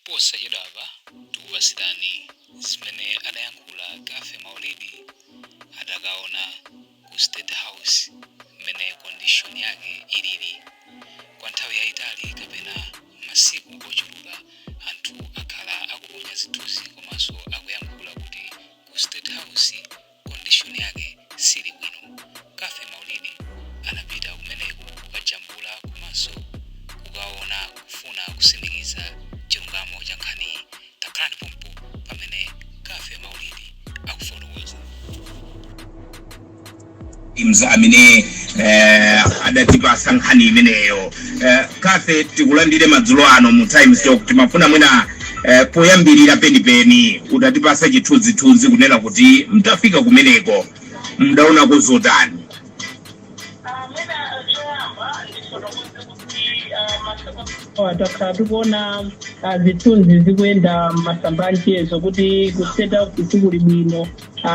posachedwapa tikupatsirani zimene adayankhula Cafe Maulidi adakaona ku State House mmene condition yake ilili. Kwa nthawi yayitali kapena masiku ochuluka anthu akhala akuponya zithunzi komanso akuyankhula kuti ku State House condition yake sili bwino. Cafe Maulidi anapita kumeneko kukajambula komanso kukaona kufuna kusindikiza chilungamo cha nkhani. Takhalani pompo pamene Cafe Maulidi akufotokoza. Amene adatipasa nkhani imeneyo. Cafe tikulandire madzulo ano mu Times Talk timafuna mwina poyambirira penipeni udatipasa chithunzithunzi kunena kuti mtafika kumeneko mdaona kuzotani. Takatukuona zithunzi zikuenda masambanchezo kuti kuseta sikuli bwino,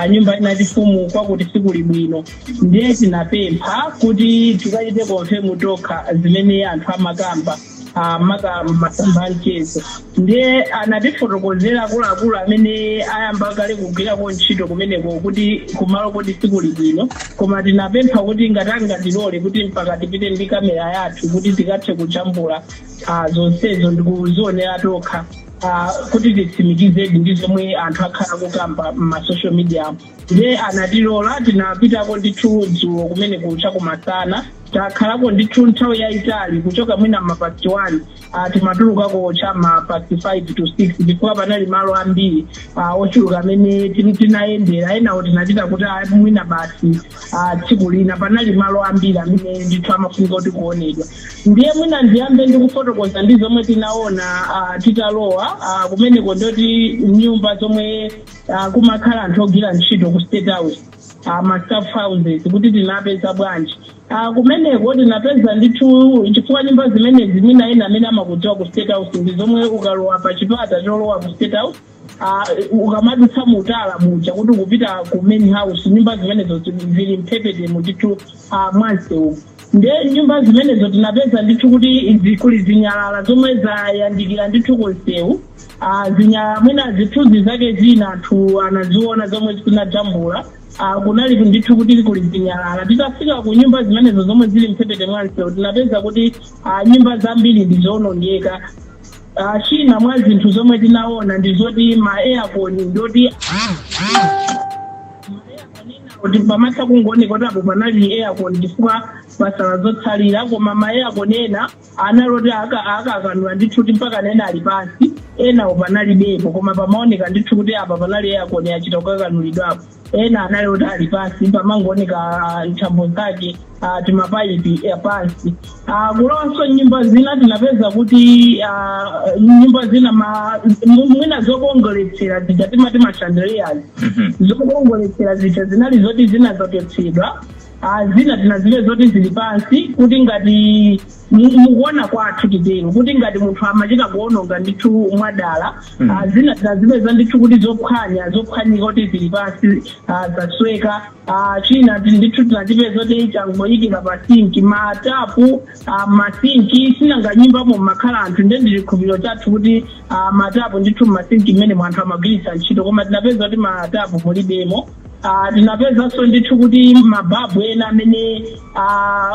nyumba inatifumu kwakuti sikuli bwino. Ndiye tinapempha kuti tikachite confirm toka zimene anthu amakamba masambanchezo. Ndiye anatifotokozera akuluakulu amene ayamba kale kugwirako ntchito kumeneko kuti kumalo kuti sikuli bwino, koma tinapempha kuti ngatilole kuti mpaka tipite ndi kamera yathu kuti tikathe kujambula zonsezo ndikuzionera tokha kuti titsimikize ndi zomwe anthu akhala kukamba ma social media. Ndiye anatilola tinapitako ndithu dzulo kumene kucha kumasana, takhalako ndithu nthawi yayitali kuchoka mwina mapasti 1 timatulukako cha mapasti 5 to 6 ndipo panali malo ambiri ochuluka amene tinayendera. Enawo tinachita kuti mwina basi tsiku lina panali malo ambiri amene ndithu amafunika kuti kuonedwa. Ndiye mwina ndiyambe ndikufotokoza ndi zomwe tinaona titalowa kumeneko ndoti nyumba zomwe kumakhala anthu ogwira ntchito ku State House, ma staff houses kuti tinapeza bwanji. Kumeneko tinapeza ndithu chifukwa nyumba zimenezi mina ena amene amakudziwa ku State House ndi zomwe ukalowa pa chipata cholowa ku State House ukamadutsa mutala muja kuti kupita ku main house, nyumba zimenezo zili mphepete mutithu mwansewu. Ndiye nyumba zimenezo tinapeza ndithu kuti zikuli zinyalala zomwe zayandikira ndithu konsewu. Zinyalala mwina zithunzi zake zina anthu anaziona zomwe zinajambula. Kunali ndithu kuti kuli zinyalala. Tikafika ku nyumba zimenezo zomwe zili mphepete mwansewu tinapeza kuti nyumba zambiri ndizonongeka. China mwa zinthu zomwe tinaona ndizoti ma aircon ndoti kuti pamatha kungoneka kuti apo panali aircon chifukwa pasala zotsalira, koma ma aircon ena analoti akakanula ndithu kuti mpaka nena ali pansi, enawo panalibepo koma pamaoneka ndithu kuti apa panali aircon yachita kukakanulidwapo. Ena analoti ali pansi pamangooneka nthambo zake timapaipi pansi. Kulonso nyumba zina tinapeza kuti nyumba zina mwina zokongoletsera zija timati machandeliers, zokongoletsera zija zinali zoti zina zototsedwa, zina tinazive zoti zili pansi kuti ngati mukuona kwathu titero kuti ngati munthu amachita kuononga ndithu mwadala. Zina tinazipeza ndithu kuti zophwanyika kuti zili pansi zasweka. China ndithu tinazipeza zoti changoyikira pasinki matapu masinki sinanga nyumbamo makhala anthu ndiye ndili khupiro chathu kuti matapu ndithu masinki mmene mwanthu amagwiritsa ntchito, koma tinapeza kuti matapu mulibemo. Tinapeza so ndithu kuti mababu ena amene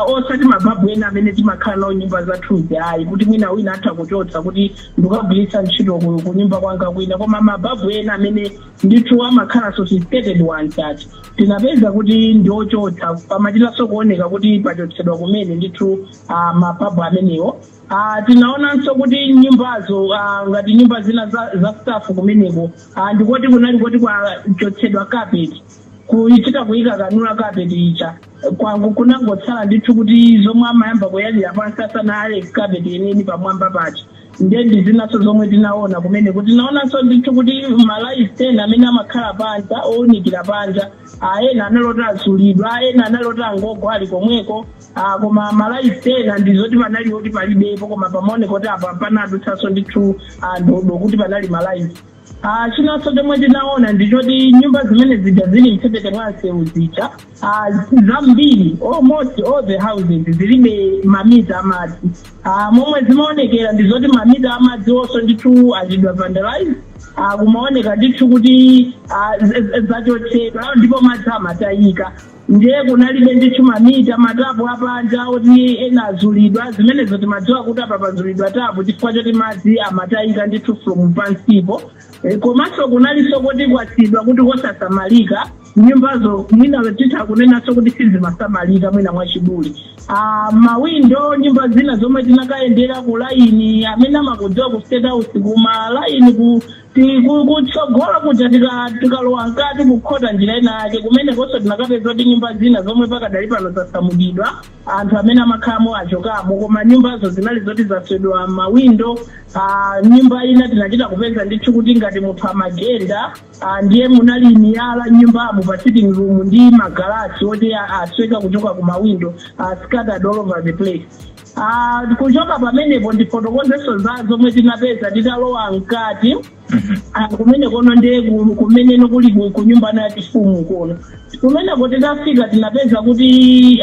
osati mababu ena amene timakhala nawo nyumba zathuzi ayi kuti mwina wina atha kuchotsa kuti ndikagwiritsa ntchito ku nyumba kwanga kwina, koma mababu ena amene ndithu amakhala sophisticated ones ati tinapeza kuti ndiochotsa pamachitaso kuoneka kuti pachotsedwa kumene ndithu mababu amenewo. Tinaonanso kuti nyumbazo ngati nyumba zina za staff kumeneko ndikoti kunali kuti kwachotsedwa carpet, kuitika kuyika kanula carpet icha kwangu kunangotsala ndithu kuti zomwe amayamba kuyalira pansi asana ale carpet yeneni pamwamba pachi. Ndiye ndizinaso zomwe tinaona kumeneko. Tinaonanso ndithu kuti malayisti ena amene amakhala panja owunikira panja ena analota asulidwa, ena analota angogwa ali komweko, koma malayisti ena ndizoti panali kuti palibepo koma pamaoneka kuti apa panadutsaso ndithu ndodo kuti panali malayisti. Chinanso chomwe tinaona ndichoti nyumba zimene zija zili mphepete mwa msewu zija zambiri, almost all the houses zilibe mamita amadzi. Momwe zimaonekera ndizoti mamita amadzi onso ndithu achidwa vandalize, kumaoneka ndithu kuti zachotsedwa ndipo madzi amatayika. Ndiye kunalibe ndithu mamita matapu apanja oti ena azulidwa, zimenezo timadziwa kuti apa pazulidwa tapu chifukwa choti madzi amatayika ndithu from pansipo. Komanso kunalinso kuti kwatsidwa kuti kosasamalika, nyumbazo mwina titha kunenanso kuti sizimasamalika mwina mwachidule. Mawindo nyumba zina zomwe tinakayendera ku layini amene amakudziwa ku State House kuma layini kutsogola kuja tikalowa nkati kukhota njira ina yake kumene konso tinakapeza kuti nyumba zina zomwe pakadali pano zasamulidwa anthu amene amakhalamo achokamo, koma nyumbazo zinali zoti zaswedwa mawindo. Nyumba ina tinachita kupeza ndithu kuti ngati munthu amagenda ndiye munali miyala nyumbamo pa sitting room ndi magalasi oti asweka kuchoka ku mawindo scattered all over the place. Kuchoka pamenepo ndifotokozeso zomwe tinapeza titalowa mkati kumene kono ndiye kumene nokuli ku nyumba na chifumu kono. Kumeneko titafika tinapeza kuti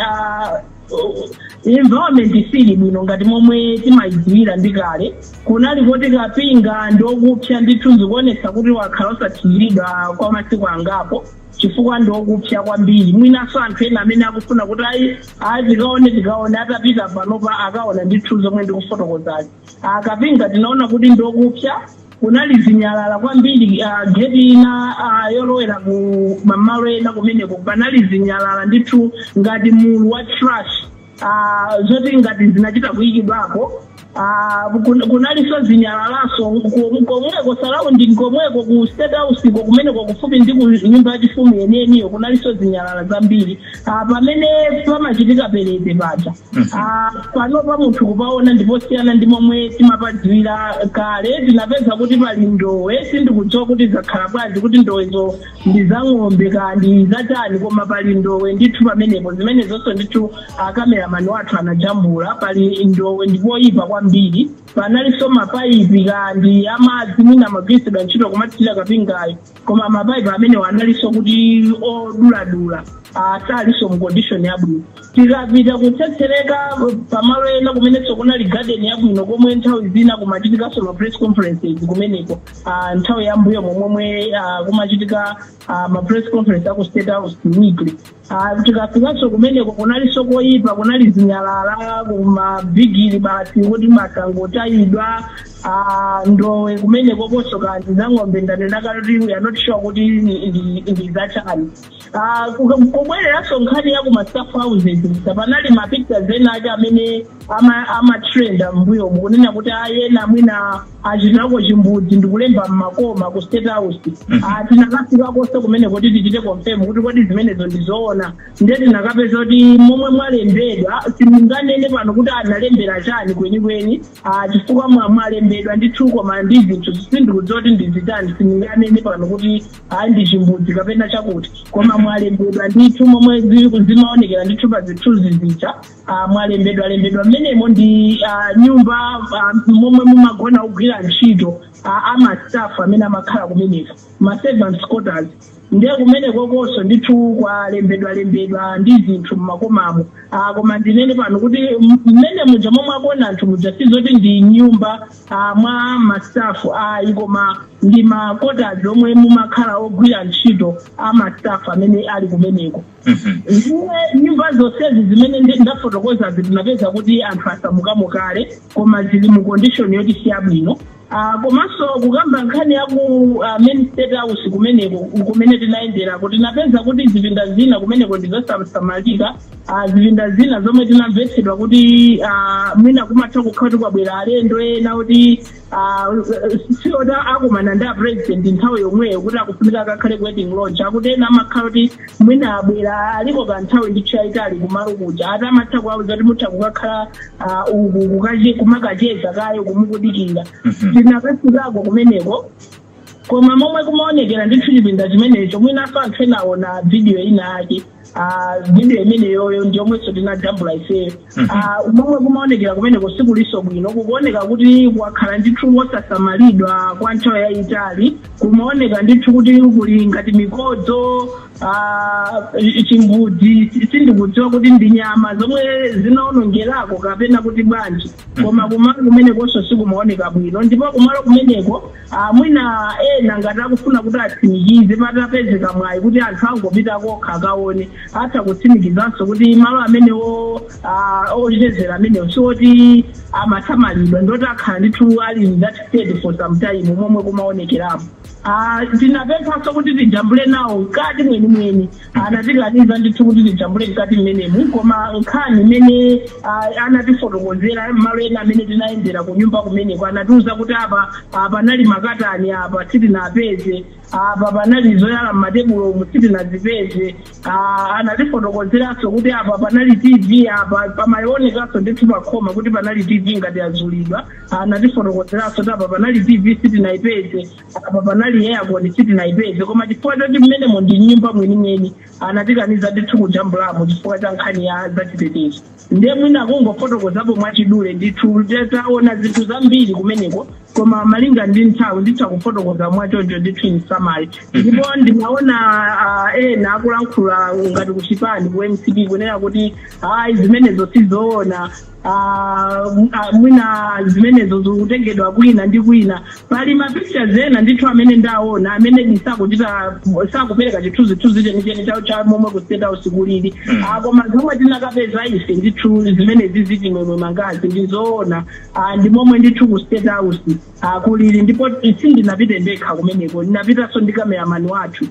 environment sili bwino ngati momwe timayidziwira ndikale. Kunali kuti kapinga ndokupsa ndithu zikuonesa kuti wakhala osathiridwa kwa masiku angapo chifukwa ndokupsa kwambiri. Mwinaso anthu ena amene akufuna kuti tikaone atapita panopa akaona ndithu zomwe ndikufotokozazi. Kapinga tinaona kuti ndokupsa, kunali zinyalala kwambiri. Gate ina yolowera ku mamalo ena kumeneko panali zinyalala ndithu ngati mulu wa trash, zoti ngati zinachita kuyikidwapo. Kunaliso zinyalalaso komweko surrounding komweko ku State House kumeneko kufupi ndi ku nyumba yachifumu yeniyeniyo kunaliso zinyalala zambiri. Pamene pamachitika pelete paja panopa munthu kupaona ndiposiyana ndi momwe timapadziwira kale. Tinapeza kuti pali ndowe, sindikudziwa kuti zakhala bwanji kuti ndowezo ndi za ng'ombe kandi zatani, koma pali ndowe ndithu pamenepo. Zimene zonso ndithu kameramani wathu anajambula. Pali ndowe ndipoyipa kwambiri. Panaliso mapaipi kandi amadzi mwina magwiritsidwa ntchito kumathira kapingayo, koma mapaipi amene wanaliso kuti oduladula saliso mu condition yabwino. Tikapita kutsetsereka pamalo ena kumenenso kunali garden yabwino komwe nthawi zina kumachitikaso ma press conferences kumeneko. Nthawi yambuyo momwe kumachitika ma press conference aku State House weekly. Tikafikanso kumeneko kunaliso koyipa, kunali zinyalala kumabigiri basi kuti masangotayidwa. Ndowe kumeneko konso kandi za ng'ombe ndanenakati we are not sure kuti ndi zachani. Kubwereranso nkhani ya kuma staff houses panali mapictures ena ake amene amatrenda mbuyo mukunena kuti ayena mwina achitako chimbudzi ndikulemba mmakoma ku State House. Tinakafika konse kumene kuti tichite confirm kuti kodi zimenezo ndizoona. Ndiye tinakapeza kuti momwe mwalembedwa simunganene pano kuti analembera chani kwenikweni chifukwa mwalembedwa ndithu koma ndi zinthu sindikudziwa kuti ndizitani. Simunganene pano kuti ndi chimbudzi kapena chakuti, koma mwalembedwa ndithu momwe zimaonekera ndithu pa zithunzi zicha. Mwalembedwa mmenemo ndi nyumba momwe mumagona kugwira ntchito amastaff amene amakhala kumeneko, ma servants quarters. Ndiye kumeneko konso ndithu kwalembedwa ndi zinthu mmakomamo. Koma ndinene pano kuti mmene muja momwe akona anthu muja sizoti ndi nyumba mwa mastaff koma ndi ma quarters omwe mumakhala ogwira ntchito amastaff amene ali kumeneko. Nyumba zonsezi zimene ndafotokoza tinapeza kuti anthu asamukamo kale koma zili mu condition yoti siyabwino. Komanso kukamba nkhani yaku main State House kumeneko kumene tinayendera kuti tinapeza kuti zipinda zina kumeneko ndizosamalika. Zipinda zina zomwe tinamvetsedwa kuti mwina kumatha kukhala kwabwera alendo ena kuti siyoda akumana ndi president nthawi yomweyo kuti akufunika akakhale wedding lodge. Akuti ena amakhala kuti mwina abwera aliko kanthawi ndithu yayitali kumalo kuja ati amatha kuwauza kuti mutha kukakhala kumakacheza kayo kumukudikira. Tinakafikako kumeneko koma momwe kumaonekera ndithu chipinda chimenecho mwinaso anthu enaona video ina yake video imene yoyo ndiyomwenso tinajambula ifeyo momwe kumaonekera kumeneko sikuliso bwino kukuoneka kuti kwakhala ndithu wosasamalidwa kwa nthawi yayitali kumaoneka ndithu kuti kuli ngati mikodzo chimbudzi sindikudziwa kuti ndi nyama zomwe zinaonongerako kapena kuti bwanji koma kumalo kumenekonso sikumaoneka bwino ndipo kumalo kumeneko mwina ena ngati akufuna kuti atsimikize patapezeka mwayi kuti anthu angopita kokha akaone atha kutsimikizanso kuti malo amenewo ochitezera amenewo siwoti amatsamalidwa ndoti akhala ndithu ali in that state for some time momwe kumaonekerapo tinapemphanso kuti tijambule nawo mkati mwenimweni anatikaniza ndithu kuti tijambule mkati mmenemu koma nkhani imene anatifotokozera malo ena amene tinayendera ku nyumba kumeneko anatiuza kuti apa panali makatani apa sitinapeze apa panali zoyala m'matebulo mu sitinazipeze anatifotokozeranso kuti apa panali TV apa pamayonekanso ndithu pakhoma kuti panali TV ngati yazulidwa anatifotokozeranso kuti apa panali TV sitinayipeze apa panali aircon sitinayipeze koma chifukwa choti mmenemo ndi nyumba mwenimweni anatikaniza ndithu kujambulamo chifukwa cha nkhani ya zachitetezo ndiye mwina kungofotokozapo mwachidule ndithu taona zinthu zambiri kumeneko koma malinga ndi nthawi nditha kufotokoza mwachoncho ndithu in summary ndipo ndimaona ena akulankhula ngati kuchipani ku MCP kunena kuti zimenezo sizoona mwina zimenezo zikutengedwa kwina ndi kwina pali mapictures ena ndithu amene ndaona amene sakupereka chithunzithunzi chenicheni cha momwe ku State House kulili koma zomwe tinakapeza ife ndithu zimenezi ziti momwe mangazi ndizoona ndi momwe ndithu ku State House kulili ndipo sindinapite ndekha kumeneko ndinapitanso ndi kameramani wathu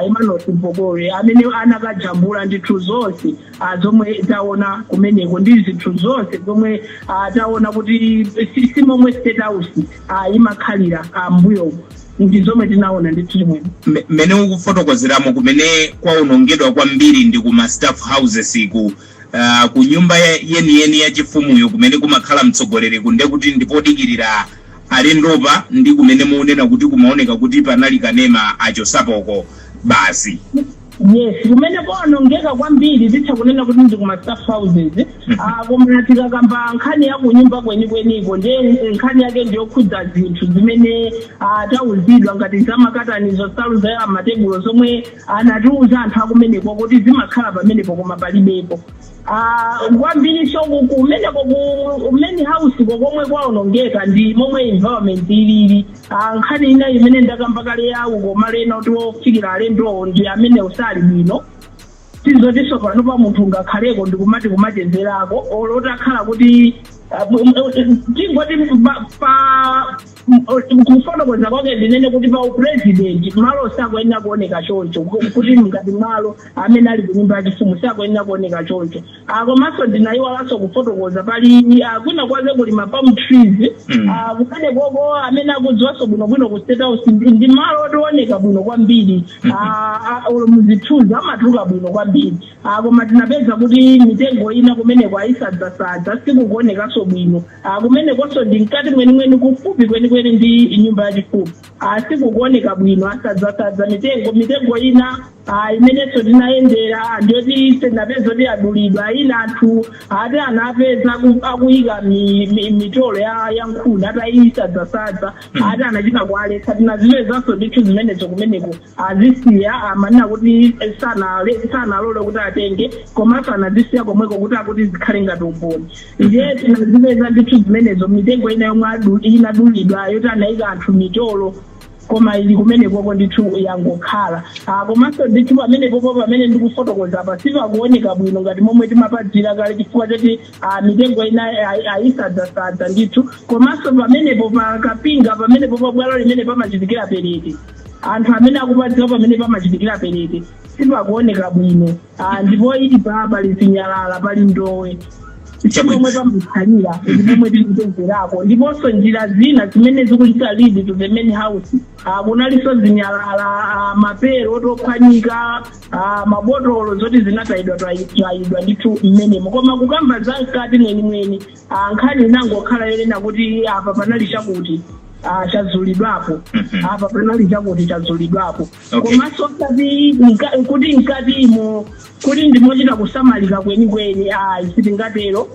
Emmanuel Mpogole amene anakajambula ndithu zonse zomwe taona kumeneko ndi zinthu zonse zomwe taona kuti si momwe State House imakhalira mbuyo ndi zomwe tinaona ndithu chimwe mmene ukufotokozeramo kumene kwaonongedwa kwambiri ndi kuma staff houses ku nyumba yeniyeni ya chifumuyo kumene kumakhala mtsogoleri kunde kuti ndipodikirira alendopa ndi kumene muonena kuti kumaoneka kuti panali kanema achosapoko basi yes kumene kwaonongeka kwambiri zitha kunena kuti ndi kuma staff houses koma tikakamba nkhani ya kunyumba kwenikweniko ndiye nkhani yake ndiyokhudza zinthu zimene tauzidwa ngati zamakatanizo saluza ya matebulo zomwe anatiuza anthu akumeneko kuti zimakhala pamenepo koma palibepo kwambiri so kumeneko kumene house komwe kwaonongeka ndi momwe environment ilili nkhani ina imene ndakamba kale yawo koma lena kuti wofikira alendo ndi amene usali bwino tizotiso pano pa munthu ngakhaleko ndikumati kumachezerako oloti akhala kuti tingoti kufotokoza kwake ndinene kuti pa upresident malo sakuyenera kuoneka choncho kuti ngati malo amene ali kunyumba yachifumu sakuyenera kuoneka choncho komanso ndinayiwalanso kufotokoza pali kwina kwaze kulima palm trees kukane koko amene akudziwanso bwinobwino ku State House ndi malo otioneka bwino kwambiri muzithunzi amatuluka bwino kwambiri koma tinapeza kuti mitengo ina kumeneko ayisadzasadza sikukuonekanso bwino kumenekonso ndi mkati mwenimweni kufupi kwenikweni ndi nyumba yachifumu sikukuoneka bwino asadzasadza mitengo ina imenenso tinayendera ndiyoti tinapeza kuti adulidwa ina anthu ati anapeza akuyika mitolo ya nkhuni atayisadzasadza ati anachita kualetsa tinazipezanso ndithu zimenezo kumeneko azisiya amanena kuti sanalole kuti atenge komanso anazisiya komweko kuti zikhale ngati umboni ndiye tinazipeza ndithu zimenezo mitengo ina yomwe inadulidwa yoti anayika anthu mitolo koma ili kumeneko ndithu yangokhala komanso ndithu pamenepo pamene ndikufotokoza apa sipakuoneka bwino ngati momwe timapadzira kale chifukwa choti mitengo ina ayisadzasadza ndithu komanso pamenepo pakapinga pamenepo pabwalo limene pamachitikira pereke anthu amene akupadzira pamene pamachitikira pereke sipakuoneka bwino ndipo ili pali zinyalala pali ndowe chomwe pamukhalira ndimomwe tikupezerako ndiponso njira zina zimene zikuchita lead to the main house kunalinso zinyalala mapero otophwanyika mabotolo zoti zinatayidwa ndithu mmenemo koma kukamba zamkati mwenimweni nkhani inangokhala yonena kuti apa panali chakuti chazulidwapo apa panali chakuti chazulidwapo Okay. komanso kuti mkatimo kuti ndimochita kusamalika kwenikweni sitingatero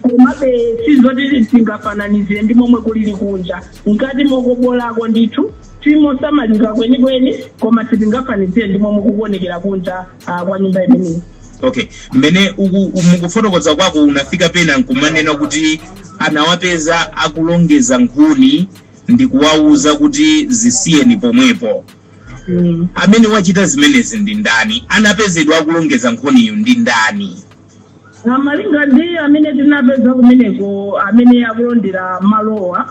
komabe sizoti tingafananizire ndi momwe kulili kunja mkati mokobolako ndithu timosamalika kwenikweni koma sitingafananizire ndi momwe kukuonekera kunja kwa nyumba imeneyi. Okay, mmene mukufotokoza kwako unafika pena nkumanena kuti anawapeza akulongeza nkhuni ndi kuwauza kuti zisiyeni pomwepo. Amene wachita zimenezi ndi ndani? Anapezedwa akulongeza nkhuniyu ndi ndani? Malinga ndi amene tinapeza kumeneko amene akulondera malowa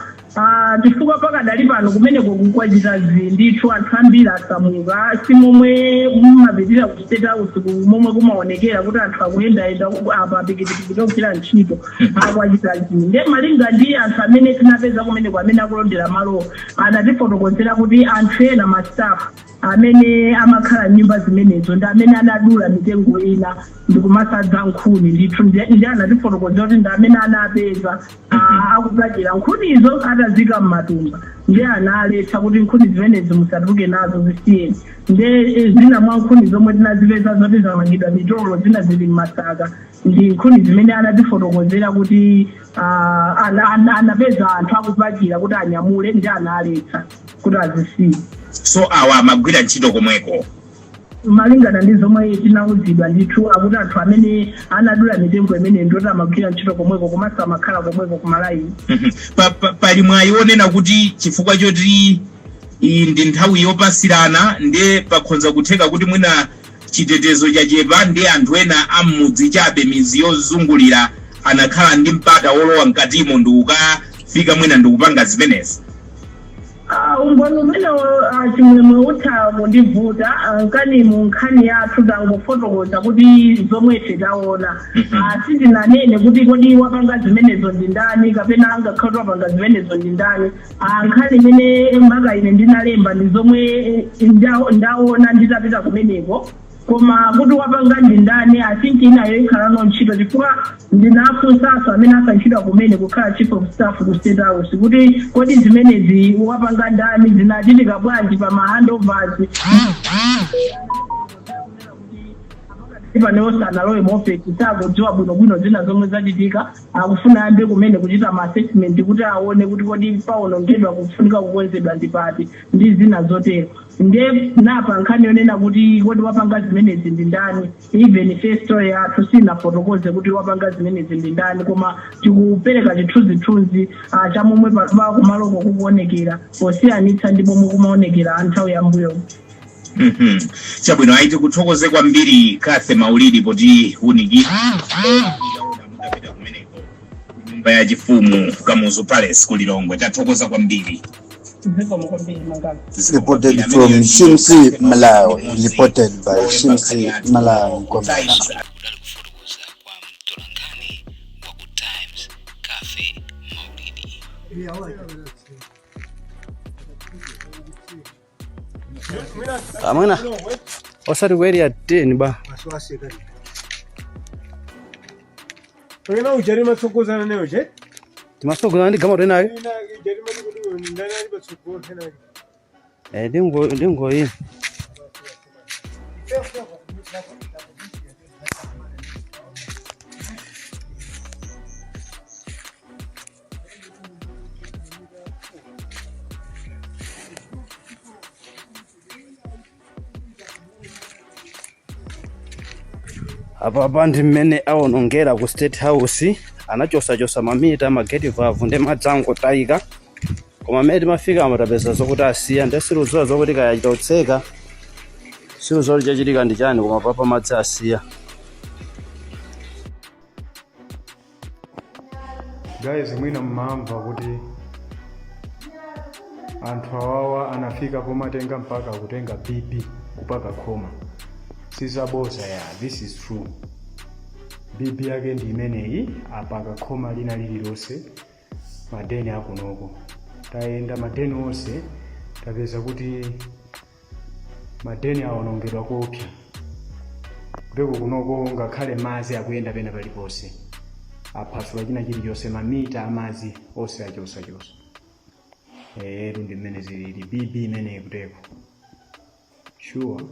chifukwa pakadali pano kumeneko kukwachita ndithu anthu ambiri asamuka si momwe mumapitira ku State House momwe kumaonekera kuti anthu akuyendayenda apa pikipiki ogwira ntchito akwachita nde malinga ndi anthu amene tinapeza kumeneko amene akulondera malowa anatifotokozera kuti anthu ena mastaff amene amakhala nyumba zimenezo ndi amene anadula mitengo ina ndikumasadza nkhuni ndithu ndi anatifotokozera kuti ndi amene anapeza akupachira nkhunizo atazika mmatumba ndi analetsa kuti nkhuni zimenezi musatuluke nazo zisiyeni nde zina mwa nkhuni zomwe tinazipeza zoti zamangidwa mitolo zina zili m'masaka ndi nkhuni zimene anatifotokozera kuti anapeza anthu akupachira kuti anyamule ndi analetsa kuti azisiye. So awa amagwira ntchito komweko malingana ndi zomwe tinauzidwa ndithu akuti anthu amene anadula mitengo imene ndoti amagwira ntchito komweko komanso amakhala komweko kumalaini. Pali mwayionena kuti chifukwa choti iyi ndi nthawi yopasirana nde pakhonza kutheka kuti mwina chitetezo chachepa ndi anthu ena amudzi chabe mizi yozungulira anakhala ndi mpata wolowa mkatimo ndi ukafika mwina ndi kupanga zimenezi. Umboni umene chimwemwe utha kundivuta nkani mu nkhani yathu tangofotokoza kuti zomwe taona sindinanene kuti kodi wapanga zimenezo ndi ndani kapena angakhale wapanga zimenezo ndi ndani. Nkhani imene mpaka ine ndinalemba ndi zomwe ndaona nditapita kumeneko koma kuti wapanga ndi ndani atinki inayo ikhala no ntchito chifukwa ndinafunsanso amene asankhidwa kumene kukhala chief of staff ku State House kuti kodi zimenezi wapanga ndani zinachitika bwanji pa handovers ipanewonse analowe mofesi sakudziwa bwinobwino zina zomwe zachitika akufuna ambe kumene kuchita ma-assessment kuti aone kuti kodi paonongedwa kufunika kukonzedwa ndipati ndi zina zotero nde napa nkhani yonena kuti kodi wapanga zimenezi ndi ndani even festo yathu sinafotokoze kuti wapanga zimenezi ndi ndani koma tikupereka chithunzithunzi cha momwe pa kumaloko kukuonekera posiyanitsa ndi momwe kumaonekera anthawi yambuyo. Chabwino aiti kuthokoze kwambiri Kathe Maulidi poti unikira mudapita kumeneko nyumba ya chifumu Kamuzu Palace ku Lilongwe tathokoza kwambiri. Reported from Shimsi, Malawi. Reported by Shimsi, Malawi. kufotokoza kwa mtolangani wa Good Times Kathe Maulidi. Amana osati kweli ateni ba Ngena ujari matsokozana nayo je? timasogozana ndi gama nayo Ujari matsokozana ndani ali batsogozana nayo. ndingo yini apa ndi mmene aonongera ku State House anachosachosa mamita mageti vavu ndi madzango tayika koma mmene timafika amatapeza zokuti asiya ndi siruzowa zokuti kayachitotseka siruzowa chachitika ndi chani koma papa madzi asiya. Guys, mwina mmamva kuti anthu awawa anafika pomatenga mpaka kutenga BP kupaka khoma. Sizaboza ya, this is true. BP yake ndi imeneyi apaka khoma lina lililonse madeni akunoko. Tayenda madeni onse tapeza kuti madeni aonongedwa kopya. Kuteko kunoko ngakhale mazi akuyenda pena paliponse. Aphasula china chilichonse mamita amazi onse achosachosa. ndi mmene zilili BB imene ikuteko sure